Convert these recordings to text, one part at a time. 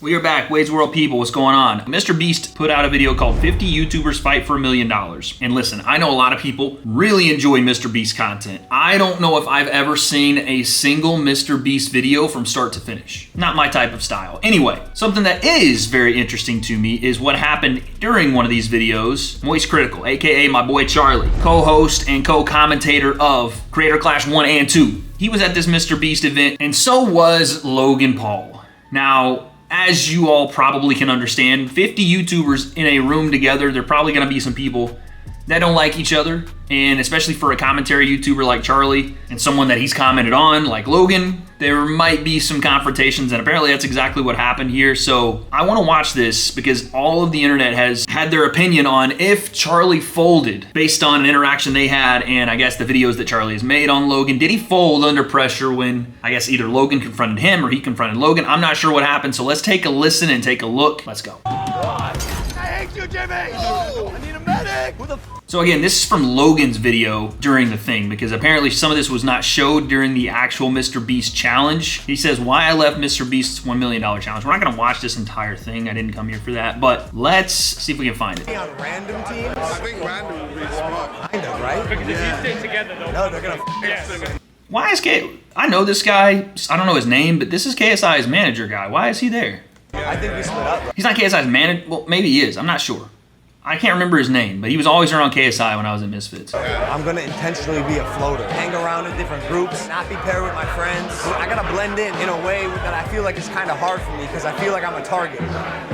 We are back. Wade's World people, what's going on? Mr. Beast put out a video called 50 YouTubers Fight for $1 Million. And listen, I know a lot of people really enjoy Mr. Beast content. I don't know if I've ever seen a single Mr. Beast video from start to finish. Not my type of style. Anyway, something that is very interesting to me is what happened during one of these videos. Moist Critical, aka my boy Charlie, co-host and co-commentator of Creator Clash 1 and 2. He was at this Mr. Beast event, and so was Logan Paul. Now, as you all probably can understand, 50 YouTubers in a room together, there are probably gonna be some people that don't like each other, and especially for a commentary YouTuber like Charlie and someone that he's commented on like Logan, there might be some confrontations, and apparently that's exactly what happened here. So I want to watch this because all of the internet has had their opinion on if Charlie folded based on an interaction they had, and I guess the videos that Charlie has made on Logan. Did he fold under pressure when I guess either Logan confronted him or he confronted Logan? I'm not sure what happened, so let's take a listen and take a look. Let's go. I hate you, Jimmy! Oh, I need a medic! Who the So again, this is from Logan's video during the thing, because apparently some of this was not showed during the actual Mr. Beast challenge. He says, why I left Mr. Beast's $1 million challenge. We're not gonna watch this entire thing. I didn't come here for that, but let's see if we can find it. on random teams? I think random would be smart. Kind of, right? Because if you stay together, though. No, they're gonna Yeah. Why is I know this guy, I don't know his name, but this is KSI's manager guy. Why is he there? I think we split up. He's not KSI's manager, well, maybe he is, I'm not sure. I can't remember his name, but he was always around KSI when I was in Misfits. I'm gonna intentionally be a floater. Hang around in different groups, not be paired with my friends. I gotta blend in a way that I feel like it's kind of hard for me because I feel like I'm a target.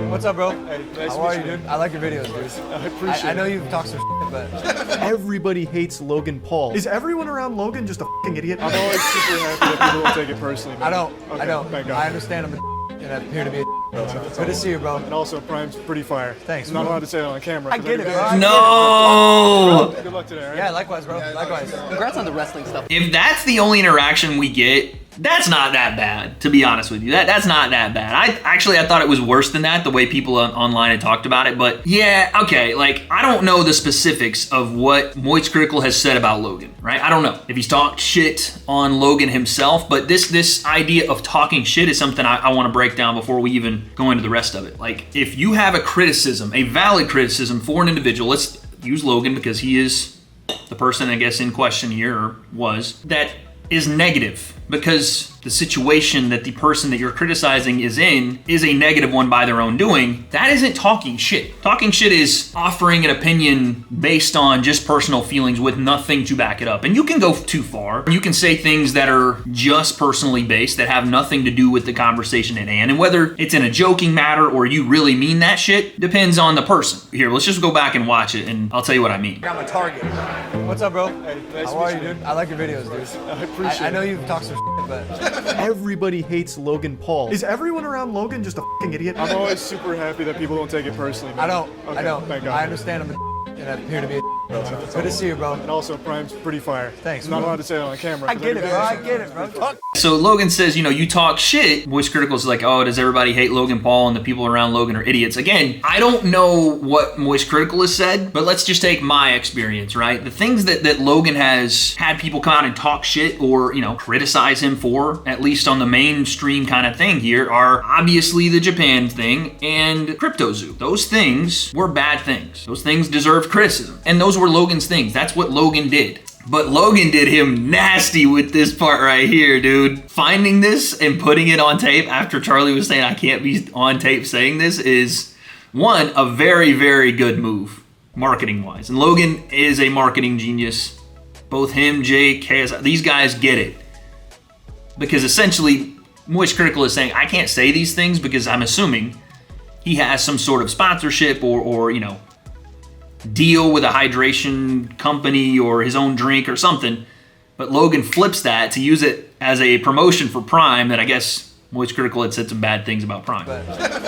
What's up, bro? Hey, nice How are to you, meet you. dude? I like your videos, dude. I appreciate I know it. you've talked some shit, but Everybody hates Logan Paul. Is everyone around Logan just a fucking idiot? I'm always super happy that people don't take it personally. Man. I don't. Okay, I don't. thank God. I understand I'm a and I appear to be a Good to see you, bro. And also, Prime's pretty fire. Thanks, I'm not bro. allowed to say it on camera. I get it, bro. No! Good luck today, right? Yeah, likewise, bro. Likewise. Congrats on the wrestling stuff. If that's the only interaction we get, that's not that bad, to be honest with you. That's not that bad. I thought it was worse than that, the way people online had talked about it. But yeah, okay, like, I don't know the specifics of what Moist Critical has said about Logan, right? I don't know if he's talked shit on Logan himself, but this idea of talking shit is something I want to break down before we even go into the rest of it. Like, if you have a criticism, a valid criticism for an individual, let's use Logan because he is the person, I guess, in question here, or was, that is negative because the situation that the person that you're criticizing is in is a negative one by their own doing. That isn't talking shit. Talking shit is offering an opinion based on just personal feelings with nothing to back it up. And you can go too far. You can say things that are just personally based that have nothing to do with the conversation at hand. And whether it's in a joking matter or you really mean that shit depends on the person. Here, let's just go back and watch it and I'll tell you what I mean. I'm a target. What's up, bro? Hey, nice How to are meet you, you. dude? I like your videos, dude. I appreciate I know it. you've talked some shit, but Everybody hates Logan Paul. Is everyone around Logan just a fucking idiot? I'm always super happy that people don't take it personally. Man. I don't. Okay, I don't. Thank God. I understand I'm a and I appear to be a Good to see you, bro. And also, Prime's pretty fire. Thanks, I'm not bro. allowed to say it on camera. I get it, bro. I get it, bro. Talk. So Logan says, you know, you talk shit. Voice Critical's like, oh, does everybody hate Logan Paul and the people around Logan are idiots? Again, I don't know what Moist Critical has said, but let's just take my experience, right? The things that Logan has had people come out and talk shit or, you know, criticize him for, at least on the mainstream kind of thing here, are obviously the Japan thing and CryptoZoo. Those things were bad things. Those things deserved criticism. And those were Logan's things. That's what Logan did. But Logan did him nasty with this part right here, dude. Finding this and putting it on tape after Charlie was saying I can't be on tape saying this is, one, a very, very good move, marketing-wise. And Logan is a marketing genius. Both him, Jake, KS, these guys get it. Because essentially, Moist Critical is saying, I can't say these things because I'm assuming he has some sort of sponsorship or you know, deal with a hydration company or his own drink or something, but Logan flips that to use it as a promotion for Prime that I guess Moist Critical had said some bad things about Prime.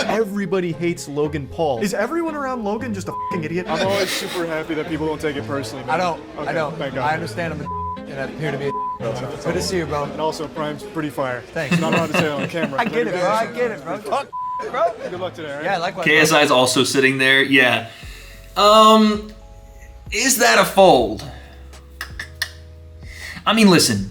Everybody hates Logan Paul. Is everyone around Logan just a fucking idiot? I'm always super happy that people don't take it personally. Man. I don't. Okay, I don't. Thank God. I understand I'm a and I appear to be a Good to see you, bro. And also, Prime's pretty fire. Thanks. I'm not allowed to say it on camera. I get it, bro. I get it, bro. Talk, bro. Good luck today, right? Yeah, likewise. KSI's also sitting there. Yeah. Is that a fold? I mean, listen.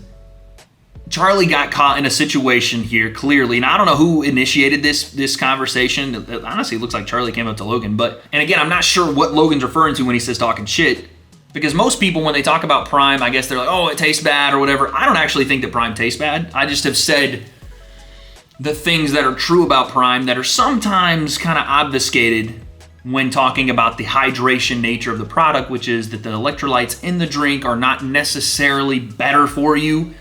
Charlie got caught in a situation here, clearly, and I don't know who initiated this conversation. Honestly, it looks like Charlie came up to Logan, and again, I'm not sure what Logan's referring to when he says talking shit, because most people, when they talk about Prime, I guess they're like, oh, it tastes bad or whatever. I don't actually think that Prime tastes bad. I just have said the things that are true about Prime that are sometimes kind of obfuscated when talking about the hydration nature of the product, which is that the electrolytes in the drink are not necessarily better for you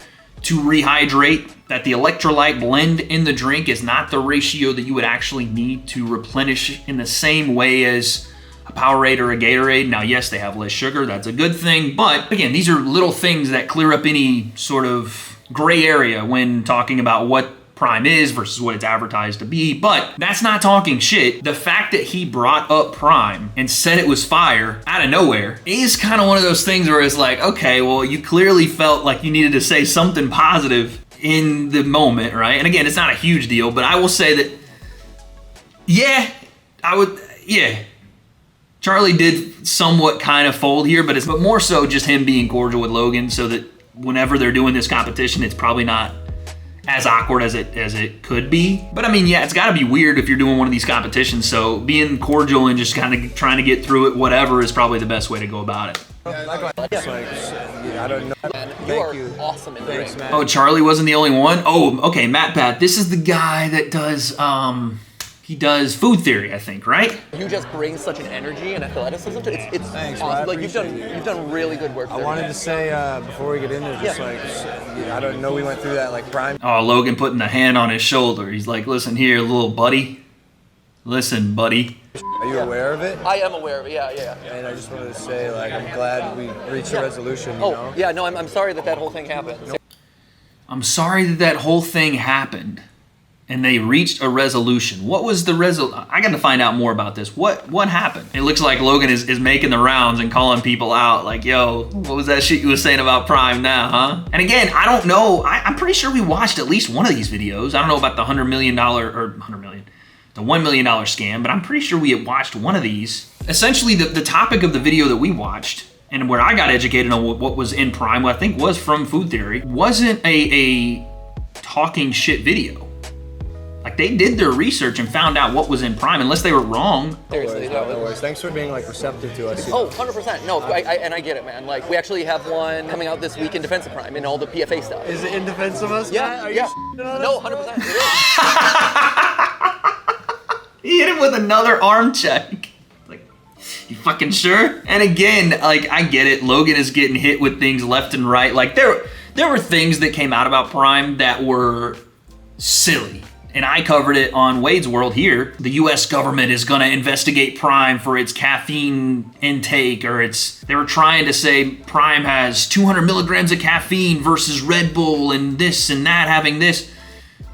to rehydrate, that the electrolyte blend in the drink is not the ratio that you would actually need to replenish in the same way as a Powerade or a Gatorade. Now, yes, they have less sugar, that's a good thing, but again, these are little things that clear up any sort of gray area when talking about what Prime is versus what it's advertised to be, but that's not talking shit. The fact that he brought up Prime and said it was fire out of nowhere is kind of one of those things where it's like, okay, well, you clearly felt like you needed to say something positive in the moment, right? And again, it's not a huge deal, but I will say that, yeah, Charlie did somewhat kind of fold here, but more so just him being cordial with Logan so that whenever they're doing this competition, it's probably not as awkward as it could be. But I mean, yeah, it's gotta be weird if you're doing one of these competitions, so being cordial and just kind of trying to get through it, whatever, is probably the best way to go about it. I don't know. Thank you. Awesome in the ring. Oh, Charlie wasn't the only one? Oh, okay, MatPat, this is the guy that does, he does food theory, I think, right? You just bring such an energy and athleticism to it. It's Thanks, awesome. bro. Like you've done really good work. I wanted to say before we get into it, I don't know we went through that like Prime. Oh, Logan putting the hand on his shoulder. He's like, listen here, little buddy. Listen, buddy. Are you aware of it? I am aware of it. Yeah. And I just wanted to say, like, I'm glad we reached a resolution. You know? Yeah. No, I'm sorry that whole thing happened. I'm sorry that whole thing happened. And they reached a resolution. What was the resolution? I got to find out more about this. What happened? It looks like Logan is making the rounds and calling people out like, yo, what was that shit you was saying about Prime now, huh? And again, I don't know. I'm pretty sure we watched at least one of these videos. I don't know about the the $1 million scam, but I'm pretty sure we had watched one of these. Essentially, the topic of the video that we watched and where I got educated on what was in Prime, what I think was from Food Theory, wasn't a talking shit video. Like, they did their research and found out what was in Prime, unless they were wrong. Seriously, no worries. Thanks for being like receptive to us. Oh, 100%. No, I get it, man. Like, we actually have one coming out this week in defense of Prime and all the PFA stuff. Is it in defense of us? Yeah, Are yeah. you on No, us? 100%. It is. He hit him with another arm check. Like, you fucking sure? And again, like, I get it. Logan is getting hit with things left and right. Like, there were things that came out about Prime that were silly. And I covered it on Wade's World here. The US government is gonna investigate Prime for its caffeine intake, or they were trying to say Prime has 200 milligrams of caffeine versus Red Bull and this and that having this.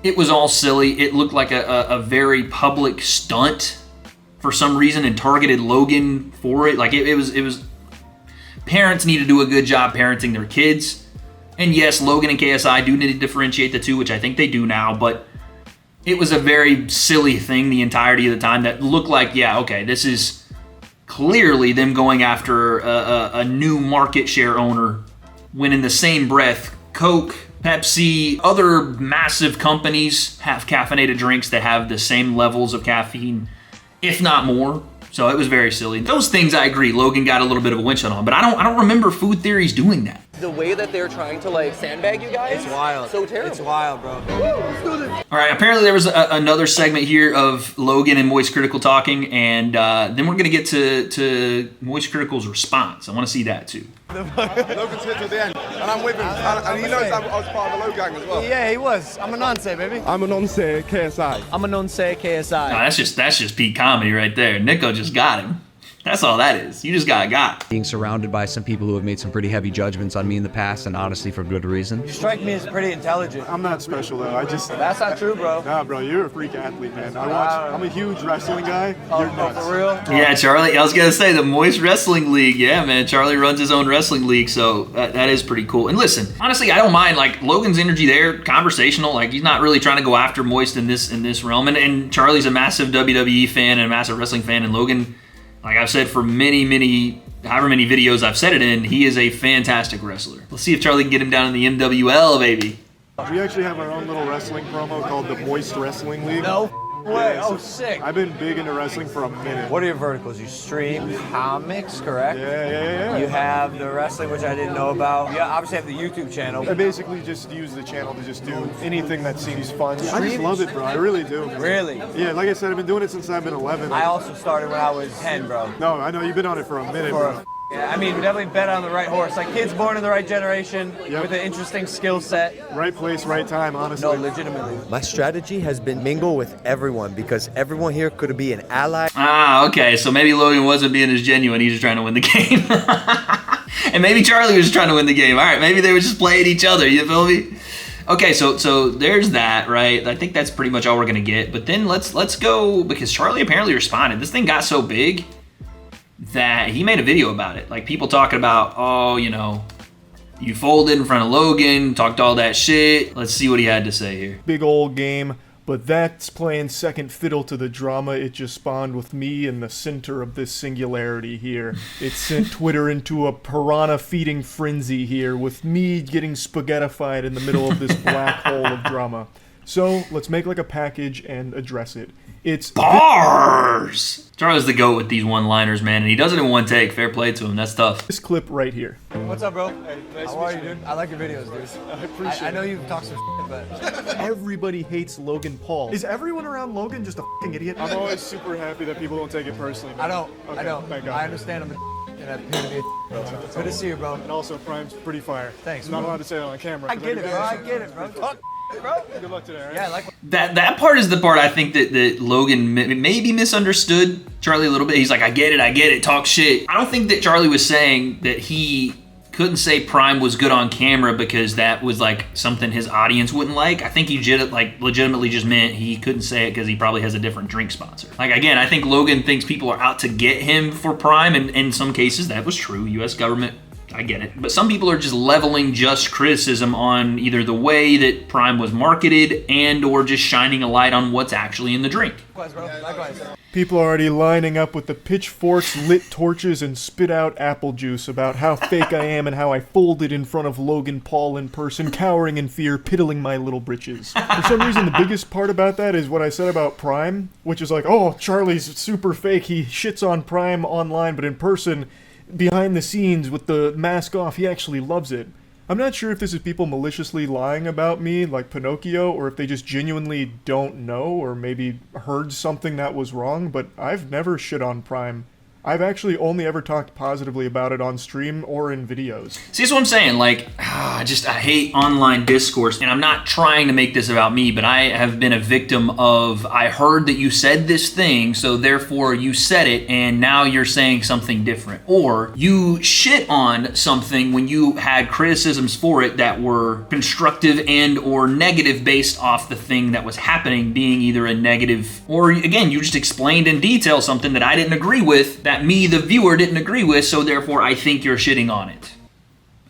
It was all silly. It looked like a very public stunt for some reason and targeted Logan for it. Like it was, parents need to do a good job parenting their kids. And yes, Logan and KSI do need to differentiate the two, which I think they do now, but it was a very silly thing the entirety of the time that looked like, yeah, okay, this is clearly them going after a new market share owner, when in the same breath, Coke, Pepsi, other massive companies have caffeinated drinks that have the same levels of caffeine, if not more. So it was very silly. Those things, I agree, Logan got a little bit of a winch on, but I don't remember Food Theories doing that. The way that they're trying to like sandbag you guys, It's wild. So terrible. It's wild, bro. All right, apparently there was another segment here of Logan and Moist Critical talking, and then we're gonna get to Moist Critical's response. I wanna see that too. Logan's hit to the end, and I'm with him. And he knows I was part of the Low gang as well. Yeah, he was. I'm a nonce, baby. I'm an on-say KSI. I'm a nonce KSI. No, that's just peak comedy right there. Nico just got him. That's all that is. You just got. Being surrounded by some people who have made some pretty heavy judgments on me in the past, and honestly for good reason. You strike me as pretty intelligent. I'm not special though. That's not true, bro. Nah, bro, you're a freak athlete, man. I'm a huge wrestling guy. You're nuts. For real? Yeah, Charlie, I was gonna say the Moist Wrestling League. Yeah, man, Charlie runs his own wrestling league, so that is pretty cool. And listen, honestly, I don't mind, like, Logan's energy there, conversational, like, he's not really trying to go after Moist in this realm. And Charlie's a massive WWE fan and a massive wrestling fan, and Logan, like I've said for however many videos I've said it in, he is a fantastic wrestler. Let's see if Charlie can get him down in the MWL, baby. We actually have our own little wrestling promo called the Moist Wrestling League. No way. Yeah, Oh, sick. I've been big into wrestling for a minute. What are your verticals? You stream comics, correct? Yeah. You have the wrestling, which I didn't know about. You obviously have the YouTube channel. I basically just use the channel to just do anything that seems fun. I just love it, bro. I really do. Really? Yeah, like I said, I've been doing it since I've been 11. I also started when I was 10, bro. No, I know you've been on it for a minute, bro. Yeah, I mean, we definitely bet on the right horse. Like, kids born in the right generation with an interesting skill set. Right place, right time, honestly. No, legitimately. My strategy has been mingle with everyone because everyone here could be an ally. Ah, okay. So maybe Logan wasn't being as genuine. He's just trying to win the game. And maybe Charlie was trying to win the game. All right, maybe they were just playing each other. You feel me? Okay, so there's that, right? I think that's pretty much all we're gonna get. But then let's go, because Charlie apparently responded. This thing got so big that he made a video about it. Like, people talking about, oh, you know, you folded in front of Logan, talked all that shit. Let's see what he had to say here. Big old game, but that's playing second fiddle to the drama it just spawned with me in the center of this singularity here. It sent Twitter into a piranha feeding frenzy here, with me getting spaghettified in the middle of this black hole of drama. So let's make like a package and address it. It's bars. Charlie's the GOAT with these one-liners, man, and he does it in one take. Fair play to him. That's tough. This clip right here. What's up, bro? Hey, nice How to are meet you, you, dude? I like your videos, dude. I appreciate it. I know you've talked some shit, but... Everybody hates Logan Paul. Is everyone around Logan just a fucking idiot? I'm always super happy that people don't take it personally, man. I don't. Okay, I don't. thank God. I understand I'm a and I'm here to be a bro. Good to see you, bro. And also, Prime's pretty fire. Thanks, Not bro. allowed to say it on camera. I get it, bro. I get it, bro. Talk, bro. Good luck today, all right? Yeah, I like... That part is the part I think that Logan maybe misunderstood Charlie a little bit. He's like, I get it, talk shit. I don't think that Charlie was saying that he couldn't say Prime was good on camera because that was like something his audience wouldn't like. I think he legitimately just meant he couldn't say it because he probably has a different drink sponsor. Like, again, I think Logan thinks people are out to get him for Prime, and in some cases that was true. U.S. government, I get it. But some people are just leveling just criticism on either the way that Prime was marketed and or just shining a light on what's actually in the drink. Likewise, bro. Likewise. People are already lining up with the pitchforks, lit torches, and spit out apple juice about how fake I am and how I folded in front of Logan Paul in person, cowering in fear, piddling my little britches. For some reason, the biggest part about that is what I said about Prime, which is like, oh, Charlie's super fake. He shits on Prime online, but in person, behind the scenes with the mask off, he actually loves it. I'm not sure if this is people maliciously lying about me, like Pinocchio, or if they just genuinely don't know, or maybe heard something that was wrong, but I've never shit on Prime. I've actually only ever talked positively about it on stream or in videos. See, that's what I'm saying. Like, I hate online discourse, and I'm not trying to make this about me, but I have been a victim of, I heard that you said this thing, so therefore you said it, and now you're saying something different. Or you shit on something when you had criticisms for it that were constructive and or negative based off the thing that was happening being either a negative, or again, you just explained in detail something that I didn't agree with, that me, the viewer, didn't agree with, so therefore I think you're shitting on it.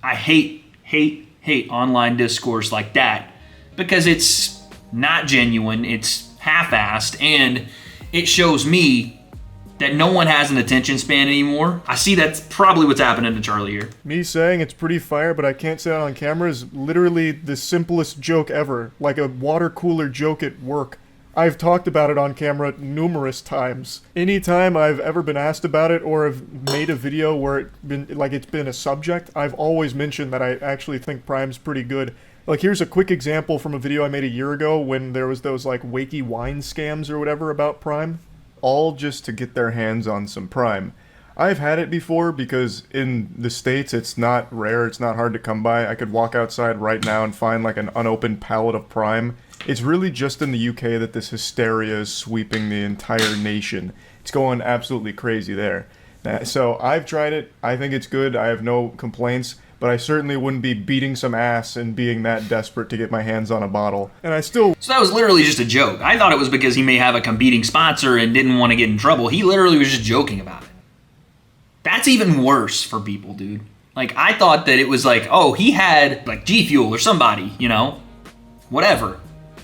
I hate online discourse like that because it's not genuine, it's half-assed, and it shows me that no one has an attention span anymore. I see that's probably what's happening to Charlie here. Me saying it's pretty fire, but I can't say it on camera is literally the simplest joke ever, like a water cooler joke at work. I've talked about it on camera numerous times. Anytime I've ever been asked about it or have made a video where it's been a subject, I've always mentioned that I actually think Prime's pretty good. Like, here's a quick example from a video I made a year ago when there was those like wakey wine scams or whatever about Prime. All just to get their hands on some Prime. I've had it before because in the States it's not rare, it's not hard to come by. I could walk outside right now and find like an unopened pallet of Prime. It's really just in the UK that this hysteria is sweeping the entire nation. It's going absolutely crazy there. So I've tried it. I think it's good. I have no complaints. But I certainly wouldn't be beating some ass and being that desperate to get my hands on a bottle. And I still... So that was literally just a joke. I thought it was because he may have a competing sponsor and didn't want to get in trouble. He literally was just joking about it. That's even worse for people, dude. Like, I thought that it was like, oh, he had like G Fuel or somebody, you know, whatever.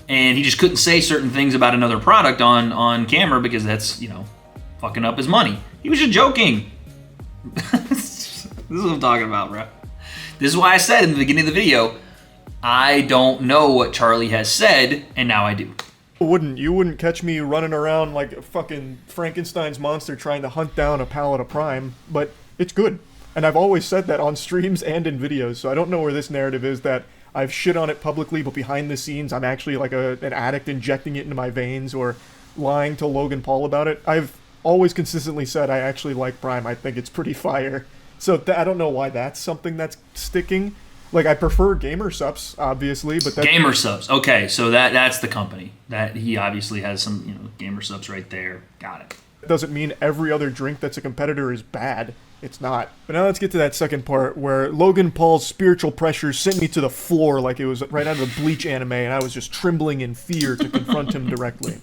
And he just couldn't say certain things about another product on camera because that's, you know, fucking up his money. He was just joking. This is what I'm talking about, bro. This is why I said in the beginning of the video, I don't know what Charlie has said, and now I do. You wouldn't catch me running around like a fucking Frankenstein's monster trying to hunt down a pallet of Prime, but it's good. And I've always said that on streams and in videos, so I don't know where this narrative is that I've shit on it publicly, but behind the scenes I'm actually like an addict injecting it into my veins or lying to Logan Paul about it. I've always consistently said I actually like Prime. I think it's pretty fire. So I don't know why that's something that's sticking. Like, I prefer Gamer Subs, obviously, but Gamer Subs. Okay, so that's the company. That he obviously has some, Gamer Subs right there. Got it. Doesn't mean every other drink that's a competitor is bad. It's not. But now let's get to that second part where Logan Paul's spiritual pressure sent me to the floor like it was right out of the Bleach anime, and I was just trembling in fear to confront him directly.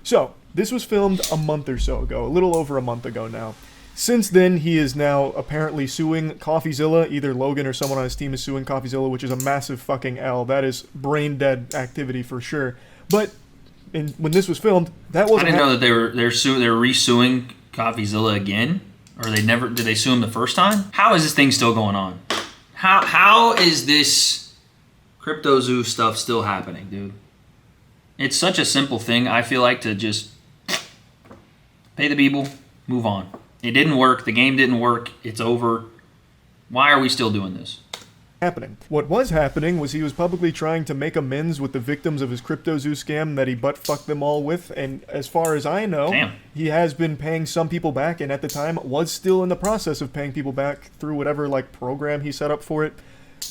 So, this was filmed a month or so ago, a little over a month ago now. Since then, he is now apparently suing CoffeeZilla. Either Logan or someone on his team is suing CoffeeZilla, which is a massive fucking L. That is brain-dead activity for sure. But when this was filmed, that wasn't... I didn't know that they're re-suing CoffeeZilla again? Or did they sue him the first time? How is this thing still going on? How is this CryptoZoo stuff still happening, dude? It's such a simple thing, I feel like, to just pay the people, move on. It didn't work. The game didn't work. It's over. Why are we still doing this? Happening. What was happening was he was publicly trying to make amends with the victims of his CryptoZoo scam that he butt-fucked them all with, and as far as I know, he has been paying some people back, and at the time was still in the process of paying people back through whatever, program he set up for it.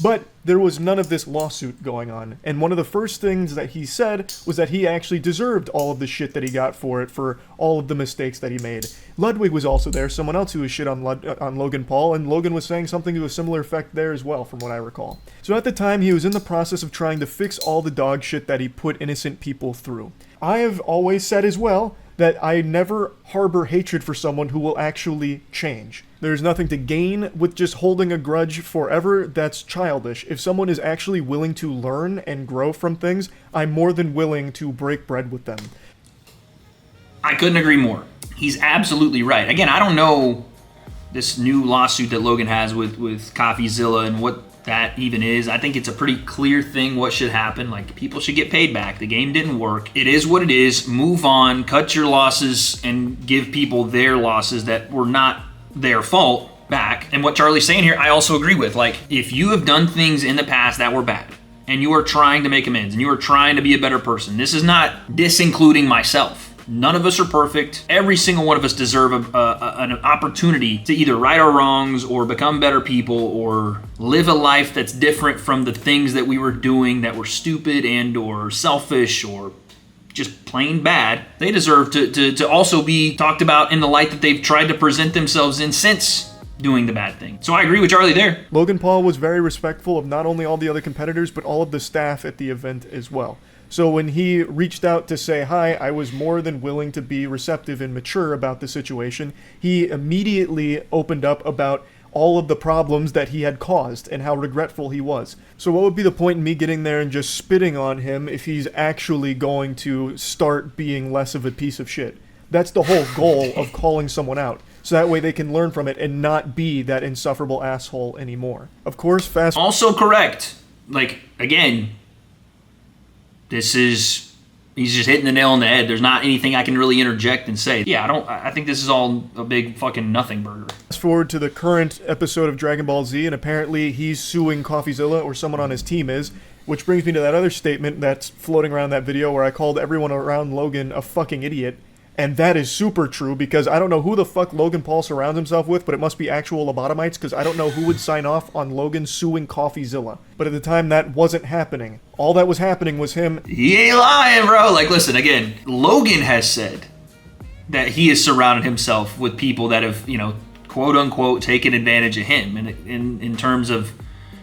But there was none of this lawsuit going on, and one of the first things that he said was that he actually deserved all of the shit that he got for it, for all of the mistakes that he made. Ludwig was also there, someone else who was shit on Logan Paul, and Logan was saying something to a similar effect there as well, from what I recall. So at the time, he was in the process of trying to fix all the dog shit that he put innocent people through. I have always said as well that I never harbor hatred for someone who will actually change. There's nothing to gain with just holding a grudge forever. That's childish. If someone is actually willing to learn and grow from things, I'm more than willing to break bread with them. I couldn't agree more. He's absolutely right. Again, I don't know this new lawsuit that Logan has with CoffeeZilla and what that even is. I think it's a pretty clear thing what should happen. People should get paid back. The game didn't work. It is what it is. Move on. Cut your losses and give people their losses that were not their fault back. And what Charlie's saying here, I also agree with. If you have done things in the past that were bad, and you are trying to make amends, and you are trying to be a better person, this is not disincluding myself. None of us are perfect. Every single one of us deserve an opportunity to either right our wrongs or become better people or live a life that's different from the things that we were doing that were stupid and or selfish or just plain bad. They deserve to also be talked about in the light that they've tried to present themselves in since doing the bad thing. So I agree with Charlie there. Logan Paul was very respectful of not only all the other competitors, but all of the staff at the event as well. So when he reached out to say hi, I was more than willing to be receptive and mature about the situation. He immediately opened up about all of the problems that he had caused and how regretful he was. So what would be the point in me getting there and just spitting on him if he's actually going to start being less of a piece of shit? That's the whole goal of calling someone out. So that way they can learn from it and not be that insufferable asshole anymore. Of course, Also correct. Again, he's just hitting the nail on the head. There's not anything I can really interject and say. Yeah, I think this is all a big fucking nothing burger. Fast forward to the current episode of Dragon Ball Z, and apparently he's suing CoffeeZilla, or someone on his team is, which brings me to that other statement that's floating around that video where I called everyone around Logan a fucking idiot. And that is super true, because I don't know who the fuck Logan Paul surrounds himself with, but it must be actual lobotomites, because I don't know who would sign off on Logan suing CoffeeZilla. But at the time, that wasn't happening. All that was happening was him... He ain't lying, bro. Listen, again, Logan has said that he has surrounded himself with people that have, quote-unquote, taken advantage of him in terms of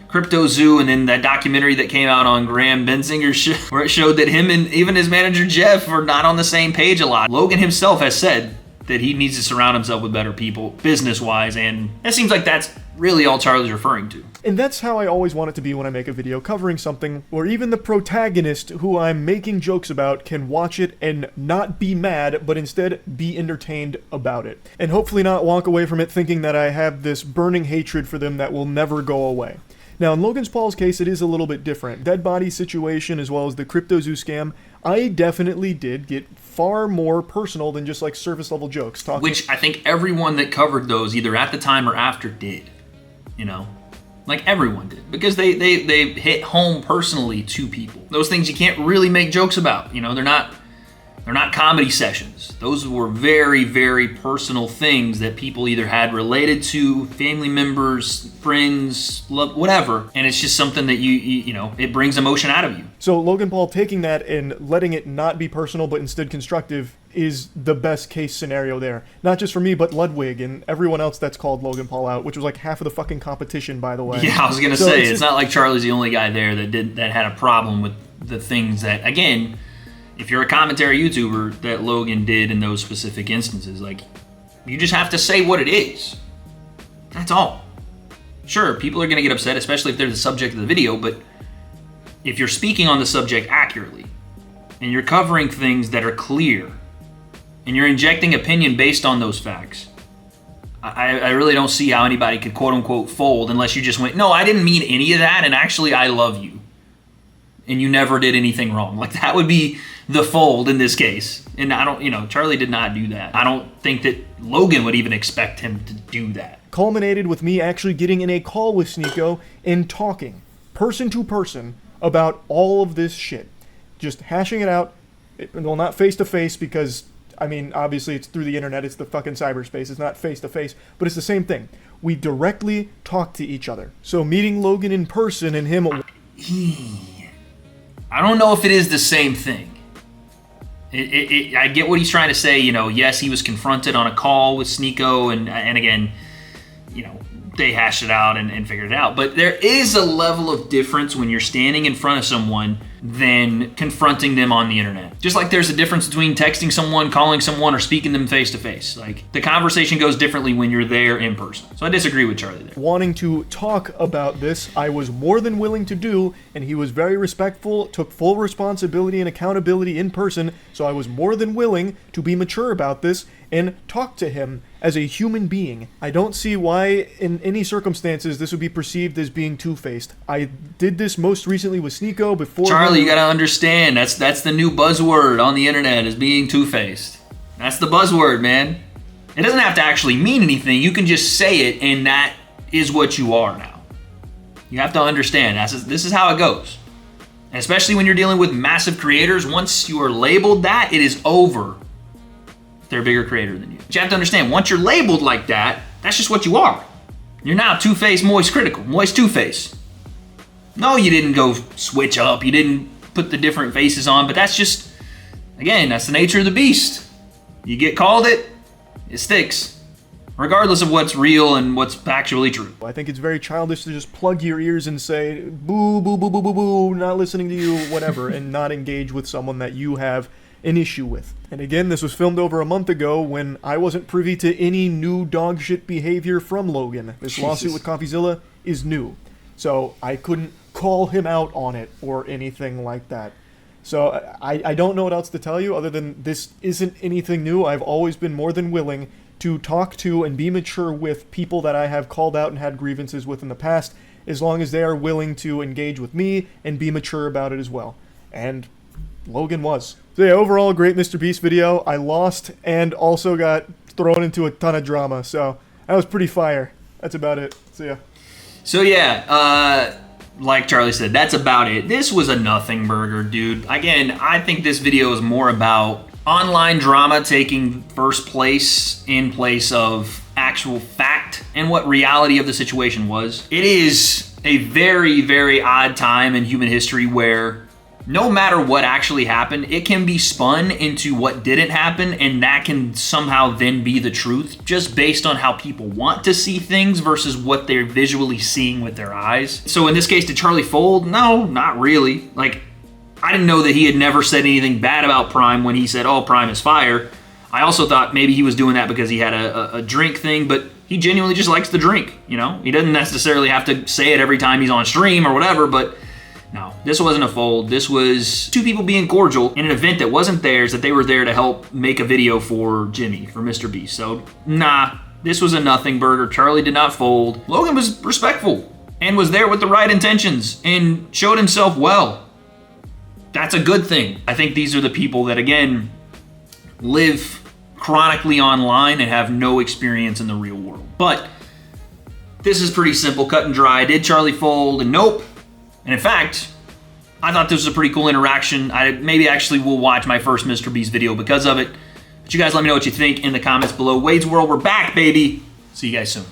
CryptoZoo, and then that documentary that came out on Graham Benzinger's show, where it showed that him and even his manager Jeff are not on the same page a lot. Logan himself has said that he needs to surround himself with better people, business-wise, and it seems like that's really all Charlie's referring to. And that's how I always want it to be when I make a video covering something where even the protagonist who I'm making jokes about can watch it and not be mad, but instead be entertained about it. And hopefully not walk away from it thinking that I have this burning hatred for them that will never go away. Now, in Logan Paul's case, it is a little bit different. Dead body situation as well as the CryptoZoo scam, I definitely did get far more personal than just like surface level jokes. Which I think everyone that covered those, either at the time or after, did. You know? Like everyone did. Because they hit home personally to people. Those things you can't really make jokes about. You know, they're not comedy sessions. Those were very, very personal things that people either had related to family members, friends, love, whatever. And it's just something that you know, it brings emotion out of you. So Logan Paul taking that and letting it not be personal but instead constructive is the best case scenario there. Not just for me, but Ludwig and everyone else that's called Logan Paul out, which was like half of the fucking competition, by the way. Yeah, I was gonna say, it's not like Charlie's the only guy there that had a problem with the things that, again, if you're a commentary YouTuber, that Logan did in those specific instances. Like, you just have to say what it is. That's all. Sure, people are gonna get upset, especially if they're the subject of the video, but if you're speaking on the subject accurately, and you're covering things that are clear, and you're injecting opinion based on those facts, I really don't see how anybody could quote-unquote fold unless you just went, no, I didn't mean any of that, and actually I love you. And you never did anything wrong. Like, that would be the fold in this case. And I don't, you know, Charlie did not do that. I don't think that Logan would even expect him to do that. Culminated with me actually getting in a call with Sneako and talking, person to person, about all of this shit. Just hashing it out. Well, not face to face because, I mean, obviously it's through the internet, it's the fucking cyberspace, it's not face to face, but it's the same thing. We directly talk to each other. So meeting Logan in person and him... I don't know if it is the same thing. I get what he's trying to say, you know, yes, he was confronted on a call with Sneako, and again, you know, they hashed it out and figured it out. But there is a level of difference when you're standing in front of someone than confronting them on the internet. Just like there's a difference between texting someone, calling someone, or speaking them face to face. Like, the conversation goes differently when you're there in person. So I disagree with Charlie there. Wanting to talk about this, I was more than willing to do, and he was very respectful, took full responsibility and accountability in person, so I was more than willing to be mature about this and talk to him as a human being. I don't see why in any circumstances this would be perceived as being two-faced. I did this most recently with Sneako before... Charlie, you gotta understand, that's the new buzzword on the internet, is being two-faced. That's the buzzword, man. It doesn't have to actually mean anything. You can just say it, and that is what you are now. You have to understand, this is how it goes. And especially when you're dealing with massive creators, once you are labeled that, it is over. They're a bigger creator than you. But you have to understand, once you're labeled like that, that's just what you are. You're now two-faced, moist critical, moist two-face. No, you didn't go switch up, you didn't put the different faces on, but that's just, again, that's the nature of the beast. You get called it sticks, regardless of what's real and what's actually true. I think it's very childish to just plug your ears and say, boo, boo, boo, boo, boo, boo, not listening to you, whatever, and not engage with someone that you have an issue with. And again, this was filmed over a month ago when I wasn't privy to any new dog shit behavior from Logan. This lawsuit with CryptoZoo is new. So I couldn't call him out on it or anything like that. So I don't know what else to tell you other than this isn't anything new. I've always been more than willing to talk to and be mature with people that I have called out and had grievances with in the past, as long as they are willing to engage with me and be mature about it as well. And Logan was. So yeah, overall, great Mr. Beast video. I lost and also got thrown into a ton of drama, so that was pretty fire. That's about it. See ya. So yeah, like Charlie said, that's about it. This was a nothing burger, dude. Again, I think this video is more about online drama taking first place in place of actual fact and what reality of the situation was. It is a very, very odd time in human history where no matter what actually happened, it can be spun into what didn't happen, and that can somehow then be the truth, just based on how people want to see things versus what they're visually seeing with their eyes. So in this case, did Charlie fold? No, not really. Like, I didn't know that he had never said anything bad about Prime when he said, oh, Prime is fire. I also thought maybe he was doing that because he had a drink thing, but he genuinely just likes the drink, you know? He doesn't necessarily have to say it every time he's on stream or whatever, but no, this wasn't a fold. This was two people being cordial in an event that wasn't theirs, that they were there to help make a video for Jimmy, for Mr. Beast. So, nah, this was a nothing burger. Charlie did not fold. Logan was respectful. and was there with the right intentions and showed himself well. That's a good thing. I think these are the people that, again, live chronically online and have no experience in the real world. But this is pretty simple, cut and dry. Did Charlie fold? And nope. And in fact, I thought this was a pretty cool interaction. I maybe actually will watch my first Mr. Beast video because of it. But you guys let me know what you think in the comments below. Wade's World, we're back, baby. See you guys soon.